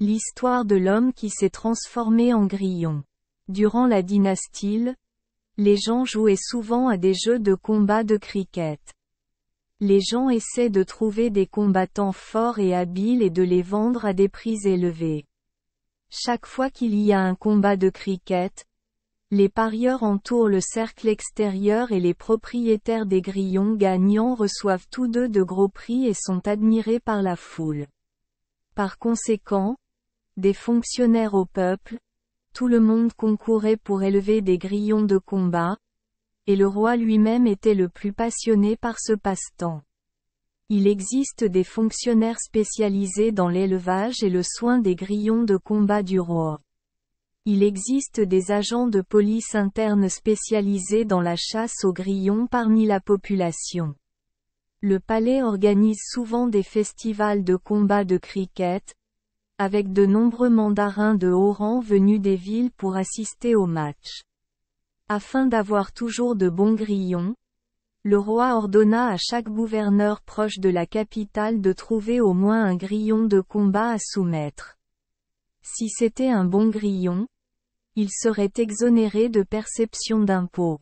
L'histoire de l'homme qui s'est transformé en grillon. Durant la dynastie, les gens jouaient souvent à des jeux de combat de cricket. Les gens essaient de trouver des combattants forts et habiles et de les vendre à des prix élevés. Chaque fois qu'il y a un combat de cricket, les parieurs entourent le cercle extérieur et les propriétaires des grillons gagnants reçoivent tous deux de gros prix et sont admirés par la foule. Par conséquent, des fonctionnaires au peuple, tout le monde concourait pour élever des grillons de combat, et le roi lui-même était le plus passionné par ce passe-temps. Il existe des fonctionnaires spécialisés dans l'élevage et le soin des grillons de combat du roi. Il existe des agents de police interne spécialisés dans la chasse aux grillons parmi la population. Le palais organise souvent des festivals de combat de cricket, avec de nombreux mandarins de haut rang venus des villes pour assister aux matchs. Afin d'avoir toujours de bons grillons, le roi ordonna à chaque gouverneur proche de la capitale de trouver au moins un grillon de combat à soumettre. Si c'était un bon grillon, il serait exonéré de perception d'impôts.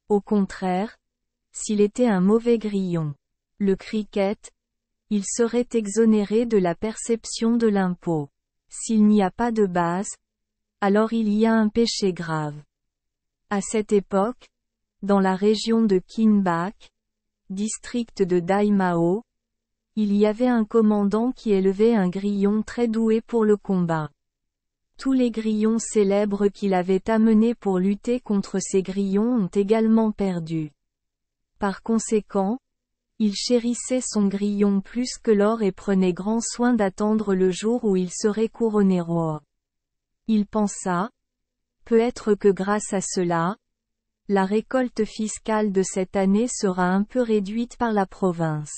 Au contraire, s'il était un mauvais grillon, le cricket, il serait exonéré de la perception de l'impôt. S'il n'y a pas de base, alors il y a un péché grave. À cette époque, dans la région de Kinbak, district de Daimao, il y avait un commandant qui élevait un grillon très doué pour le combat. Tous les grillons célèbres qu'il avait amenés pour lutter contre ces grillons ont également perdu. Par conséquent, il chérissait son grillon plus que l'or et prenait grand soin d'attendre le jour où il serait couronné roi. Il pensa, peut-être que grâce à cela, la récolte fiscale de cette année sera un peu réduite par la province.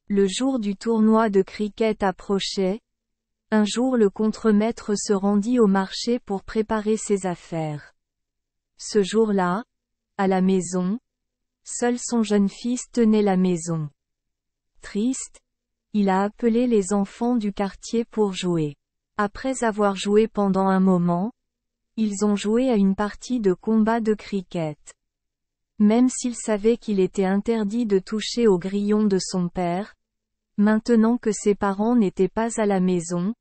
Le jour du tournoi de cricket approchait. Un jour le contremaître se rendit au marché pour préparer ses affaires. Ce jour-là, à la maison, seul son jeune fils tenait la maison. Triste, il a appelé les enfants du quartier pour jouer. Après avoir joué pendant un moment, ils ont joué à une partie de combat de cricket. Même s'il savait qu'il était interdit de toucher au grillon de son père, maintenant que ses parents n'étaient pas à la maison,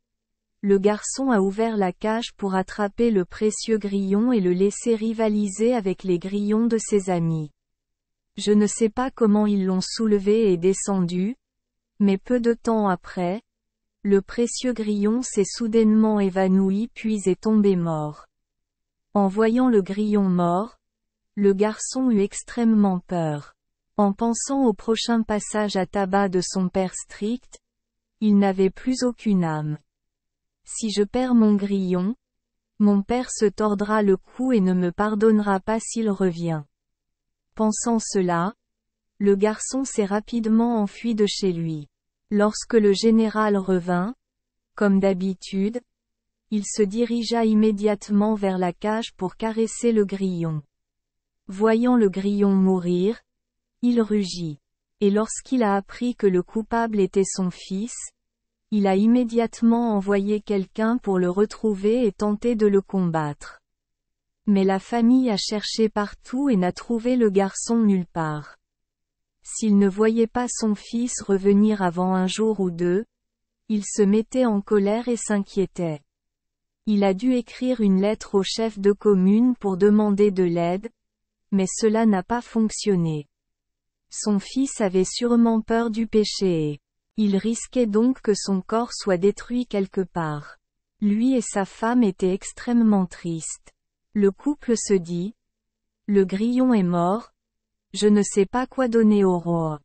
le garçon a ouvert la cage pour attraper le précieux grillon et le laisser rivaliser avec les grillons de ses amis. Je ne sais pas comment ils l'ont soulevé et descendu, mais peu de temps après, le précieux grillon s'est soudainement évanoui puis est tombé mort. En voyant le grillon mort, le garçon eut extrêmement peur. En pensant au prochain passage à tabac de son père strict, il n'avait plus aucune âme. Si je perds mon grillon, mon père se tordra le cou et ne me pardonnera pas s'il revient. Pensant cela, le garçon s'est rapidement enfui de chez lui. Lorsque le général revint, comme d'habitude, il se dirigea immédiatement vers la cage pour caresser le grillon. Voyant le grillon mourir, il rugit. Et lorsqu'il a appris que le coupable était son fils, il a immédiatement envoyé quelqu'un pour le retrouver et tenter de le combattre. Mais la famille a cherché partout et n'a trouvé le garçon nulle part. S'il ne voyait pas son fils revenir avant un jour ou deux, il se mettait en colère et s'inquiétait. Il a dû écrire une lettre au chef de commune pour demander de l'aide, mais cela n'a pas fonctionné. Son fils avait sûrement peur du péché et il risquait donc que son corps soit détruit quelque part. Lui et sa femme étaient extrêmement tristes. Le couple se dit, le grillon est mort, je ne sais pas quoi donner au roi.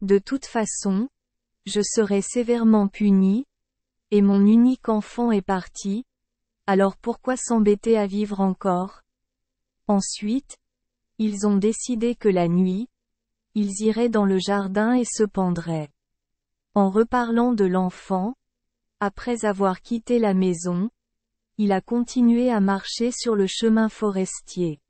De toute façon, je serai sévèrement puni, et mon unique enfant est parti, alors pourquoi s'embêter à vivre encore? Ensuite, ils ont décidé que la nuit, ils iraient dans le jardin et se pendraient. En reparlant de l'enfant, après avoir quitté la maison, il a continué à marcher sur le chemin forestier.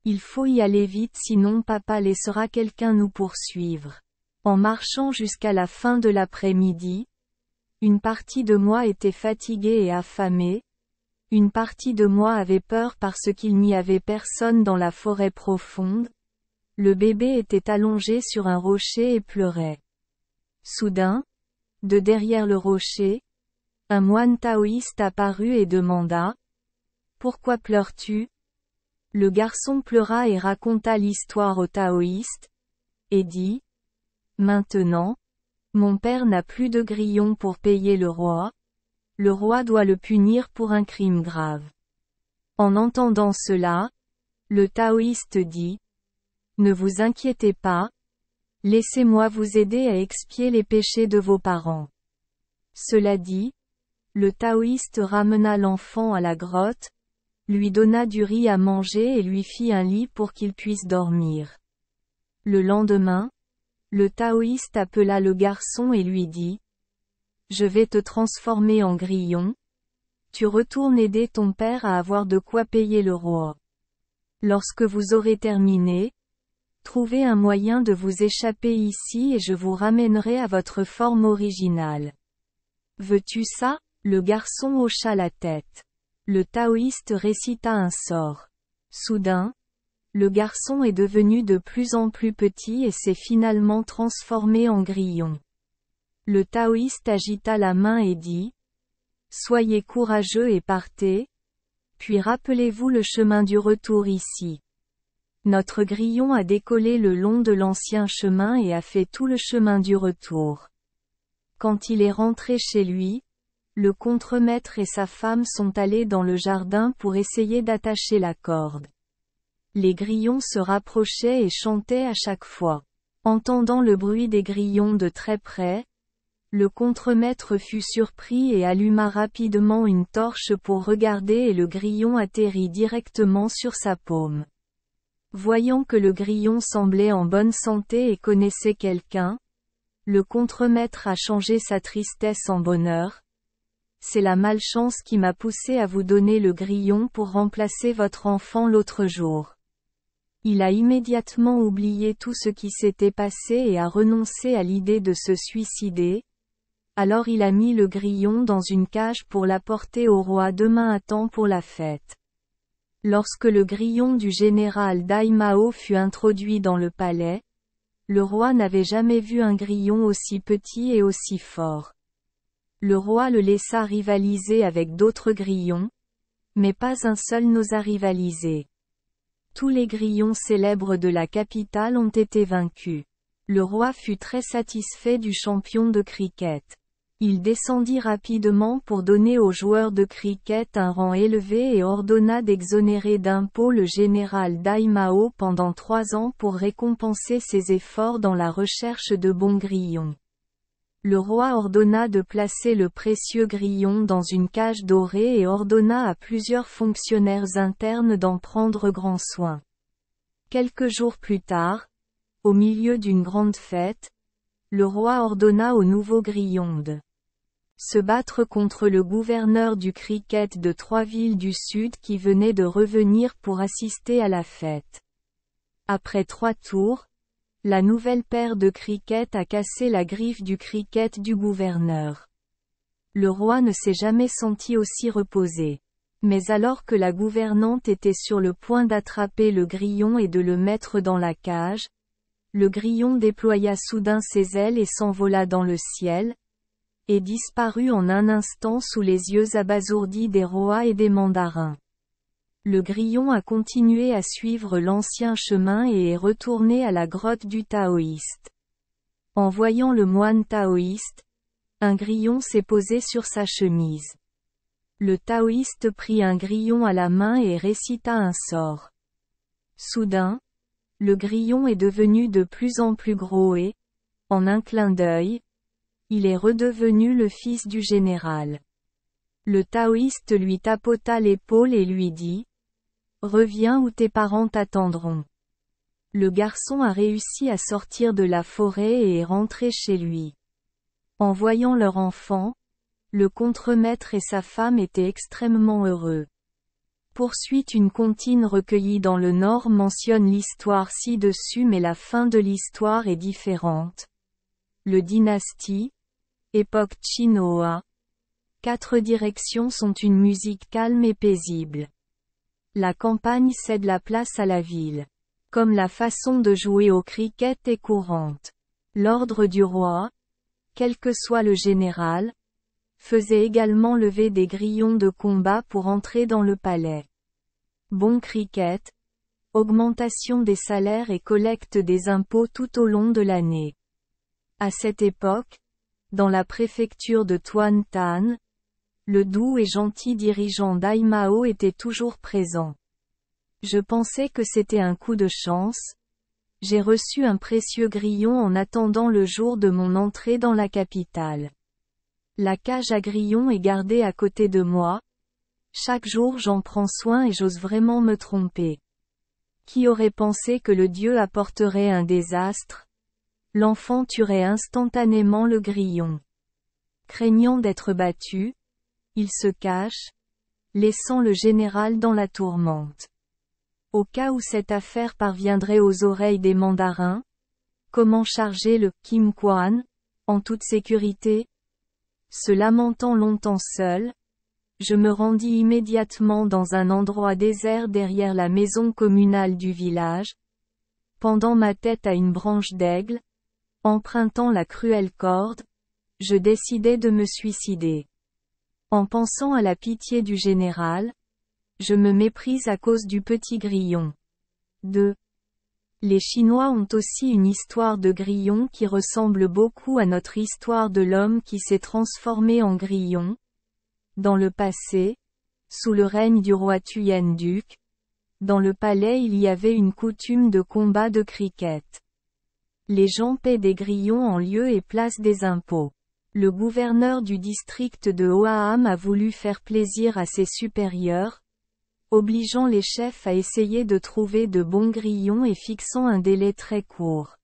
Il faut y aller vite sinon papa laissera quelqu'un nous poursuivre. En marchant jusqu'à la fin de l'après-midi, Une partie de moi était fatiguée et affamée. Une partie de moi avait peur parce qu'il n'y avait personne dans la forêt profonde. Le bébé était allongé sur un rocher et pleurait. Soudain, de derrière le rocher, un moine taoïste apparut et demanda « Pourquoi pleures-tu » Le garçon pleura et raconta l'histoire au taoïste, et dit « Maintenant, mon père n'a plus de grillon pour payer le roi doit le punir pour un crime grave. » En entendant cela, le taoïste dit « Ne vous inquiétez pas, laissez-moi vous aider à expier les péchés de vos parents. » Cela dit, le taoïste ramena l'enfant à la grotte, lui donna du riz à manger et lui fit un lit pour qu'il puisse dormir. Le lendemain, le taoïste appela le garçon et lui dit « Je vais te transformer en grillon. Tu retournes aider ton père à avoir de quoi payer le roi. Lorsque vous aurez terminé, trouvez un moyen de vous échapper ici et je vous ramènerai à votre forme originale. Veux-tu ça ?» Le garçon hocha la tête. Le taoïste récita un sort. Soudain, le garçon est devenu de plus en plus petit et s'est finalement transformé en grillon. Le taoïste agita la main et dit « Soyez courageux et partez, puis rappelez-vous le chemin du retour ici. » Notre grillon a décollé le long de l'ancien chemin et a fait tout le chemin du retour. Quand il est rentré chez lui, le contremaître et sa femme sont allés dans le jardin pour essayer d'attacher la corde. Les grillons se rapprochaient et chantaient à chaque fois. Entendant le bruit des grillons de très près, le contremaître fut surpris et alluma rapidement une torche pour regarder et le grillon atterrit directement sur sa paume. Voyant que le grillon semblait en bonne santé et connaissait quelqu'un, le contremaître a changé sa tristesse en bonheur. C'est la malchance qui m'a poussé à vous donner le grillon pour remplacer votre enfant l'autre jour. Il a immédiatement oublié tout ce qui s'était passé et a renoncé à l'idée de se suicider. Alors il a mis le grillon dans une cage pour l'apporter au roi demain à temps pour la fête. Lorsque le grillon du général Dai Mao fut introduit dans le palais, le roi n'avait jamais vu un grillon aussi petit et aussi fort. Le roi le laissa rivaliser avec d'autres grillons, mais pas un seul n'osa rivaliser. Tous les grillons célèbres de la capitale ont été vaincus. Le roi fut très satisfait du champion de cricket. Il descendit rapidement pour donner aux joueurs de cricket un rang élevé et ordonna d'exonérer d'impôts le général Dai Mao pendant 3 ans pour récompenser ses efforts dans la recherche de bons grillons. Le roi ordonna de placer le précieux grillon dans une cage dorée et ordonna à plusieurs fonctionnaires internes d'en prendre grand soin. Quelques jours plus tard, au milieu d'une grande fête, le roi ordonna au nouveau grillon de se battre contre le gouverneur du cricket de 3 villes du sud qui venait de revenir pour assister à la fête. Après 3 tours, la nouvelle paire de cricket a cassé la griffe du cricket du gouverneur. Le roi ne s'est jamais senti aussi reposé. Mais alors que la gouvernante était sur le point d'attraper le grillon et de le mettre dans la cage, le grillon déploya soudain ses ailes et s'envola dans le ciel, et disparut en un instant sous les yeux abasourdis des rois et des mandarins. Le grillon a continué à suivre l'ancien chemin et est retourné à la grotte du taoïste. En voyant le moine taoïste, un grillon s'est posé sur sa chemise. Le taoïste prit un grillon à la main et récita un sort. Soudain, le grillon est devenu de plus en plus gros et, en un clin d'œil, il est redevenu le fils du général. Le taoïste lui tapota l'épaule et lui dit « Reviens où tes parents t'attendront. » Le garçon a réussi à sortir de la forêt et est rentré chez lui. En voyant leur enfant, le contremaître et sa femme étaient extrêmement heureux. Poursuite. Une comptine recueillie dans le Nord mentionne l'histoire ci-dessus mais la fin de l'histoire est différente. Le dynastie, Époque Chinoa. 4 directions sont une musique calme et paisible. La campagne cède la place à la ville. Comme la façon de jouer au cricket est courante. L'ordre du roi, quel que soit le général, faisait également lever des grillons de combat pour entrer dans le palais. Bon cricket, augmentation des salaires et collecte des impôts tout au long de l'année. À cette époque, dans la préfecture de Tuan Tan, le doux et gentil dirigeant Dai Mao était toujours présent. Je pensais que c'était un coup de chance. J'ai reçu un précieux grillon en attendant le jour de mon entrée dans la capitale. La cage à grillons est gardée à côté de moi. Chaque jour j'en prends soin et j'ose vraiment me tromper. Qui aurait pensé que le dieu apporterait un désastre? L'enfant tuerait instantanément le grillon. Craignant d'être battu, il se cache, laissant le général dans la tourmente. Au cas où cette affaire parviendrait aux oreilles des mandarins, comment charger le Kim Quan, en toute sécurité? Se lamentant longtemps seul, je me rendis immédiatement dans un endroit désert derrière la maison communale du village, pendant ma tête à une branche d'aigle, empruntant la cruelle corde, je décidai de me suicider. En pensant à la pitié du général, je me méprise à cause du petit grillon. 2. Les Chinois ont aussi une histoire de grillon qui ressemble beaucoup à notre histoire de l'homme qui s'est transformé en grillon. Dans le passé, sous le règne du roi Tuyen-Duc, dans le palais il y avait une coutume de combat de cricket. Les gens paient des grillons en lieu et place des impôts. Le gouverneur du district de Hoaham a voulu faire plaisir à ses supérieurs, obligeant les chefs à essayer de trouver de bons grillons et fixant un délai très court.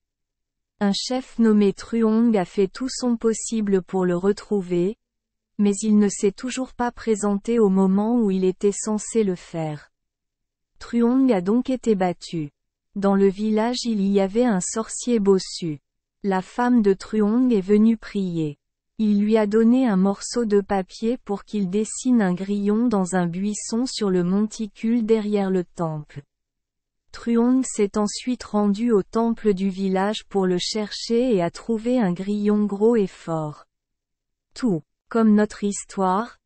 Un chef nommé Truong a fait tout son possible pour le retrouver, mais il ne s'est toujours pas présenté au moment où il était censé le faire. Truong a donc été battu. Dans le village il y avait un sorcier bossu. La femme de Truong est venue prier. Il lui a donné un morceau de papier pour qu'il dessine un grillon dans un buisson sur le monticule derrière le temple. Truong s'est ensuite rendu au temple du village pour le chercher et a trouvé un grillon gros et fort. Tout, comme notre histoire,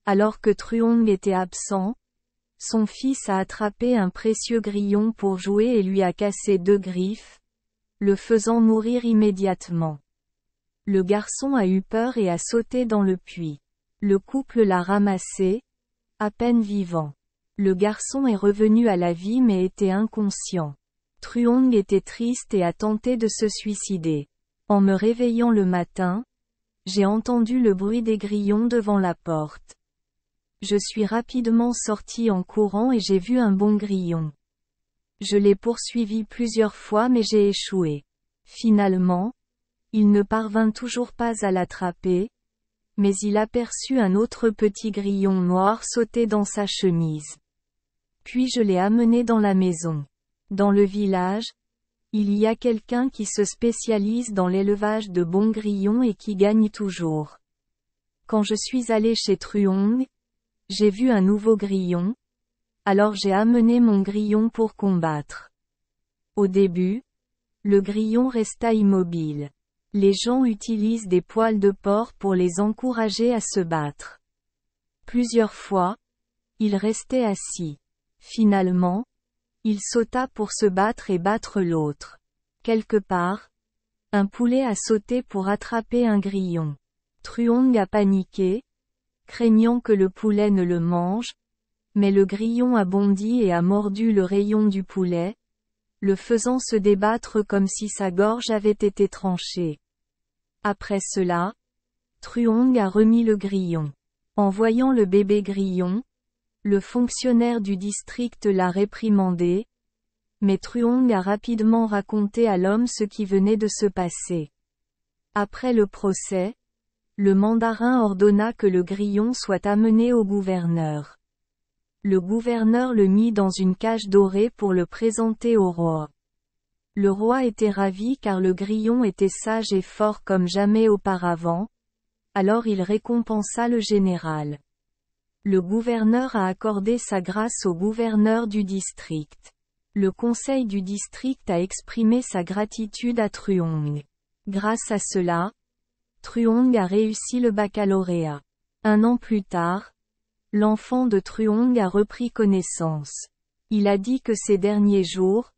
alors que Truong était absent, son fils a attrapé un précieux grillon pour jouer et lui a cassé 2 griffes, le faisant mourir immédiatement. Le garçon a eu peur et a sauté dans le puits. Le couple l'a ramassé, à peine vivant. Le garçon est revenu à la vie mais était inconscient. Truong était triste et a tenté de se suicider. En me réveillant le matin, j'ai entendu le bruit des grillons devant la porte. Je suis rapidement sorti en courant et j'ai vu un bon grillon. Je l'ai poursuivi plusieurs fois mais j'ai échoué. Finalement, il ne parvint toujours pas à l'attraper, mais il aperçut un autre petit grillon noir sauter dans sa chemise. Puis je l'ai amené dans la maison. Dans le village, il y a quelqu'un qui se spécialise dans l'élevage de bons grillons et qui gagne toujours. Quand je suis allé chez Truong, j'ai vu un nouveau grillon, alors j'ai amené mon grillon pour combattre. Au début, le grillon resta immobile. Les gens utilisent des poils de porc pour les encourager à se battre. Plusieurs fois, il restait assis. Finalement, il sauta pour se battre et battre l'autre. Quelque part, un poulet a sauté pour attraper un grillon. Truong a paniqué, craignant que le poulet ne le mange, mais le grillon a bondi et a mordu le rayon du poulet, le faisant se débattre comme si sa gorge avait été tranchée. Après cela, Truong a remis le grillon. En voyant le bébé grillon, le fonctionnaire du district l'a réprimandé, mais Truong a rapidement raconté à l'homme ce qui venait de se passer. Après le procès, le mandarin ordonna que le grillon soit amené au gouverneur. Le gouverneur le mit dans une cage dorée pour le présenter au roi. Le roi était ravi car le grillon était sage et fort comme jamais auparavant, Alors il récompensa le général. Le gouverneur a accordé sa grâce au gouverneur du district. Le conseil du district a exprimé sa gratitude à Truong. Grâce à cela, Truong a réussi le baccalauréat. 1 an plus tard, l'enfant de Truong a repris connaissance. Il a dit que ces derniers jours,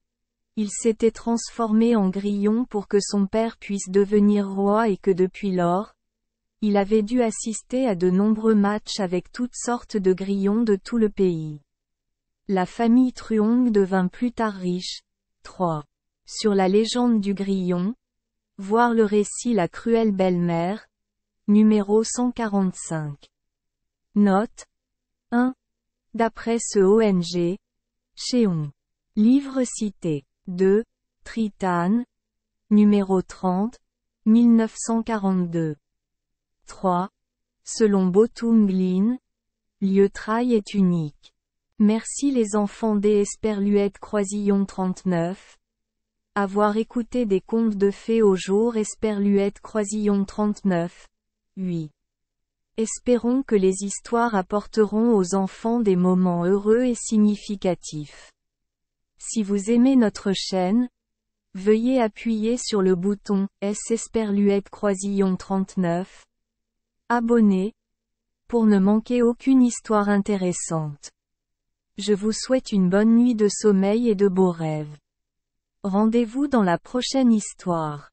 il s'était transformé en grillon pour que son père puisse devenir roi et que depuis lors, il avait dû assister à de nombreux matchs avec toutes sortes de grillons de tout le pays. La famille Truong devint plus tard riche. 3. Sur la légende du grillon, voir le récit La cruelle belle-mère, numéro 145. Note 1. D'après ce ONG, Cheong. Livre cité. 2. Tritan, numéro 30, 1942. 3. Selon Botung Lin, lieu trail est unique. Merci les enfants des Esperluette Croisillon 39. Avoir écouté des contes de fées au jour Esperluette Croisillon 39. 8. Espérons que les histoires apporteront aux enfants des moments heureux et significatifs. Si vous aimez notre chaîne, veuillez appuyer sur le bouton S Esperluette Croisillon 39. Abonnez, pour ne manquer aucune histoire intéressante. Je vous souhaite une bonne nuit de sommeil et de beaux rêves. Rendez-vous dans la prochaine histoire.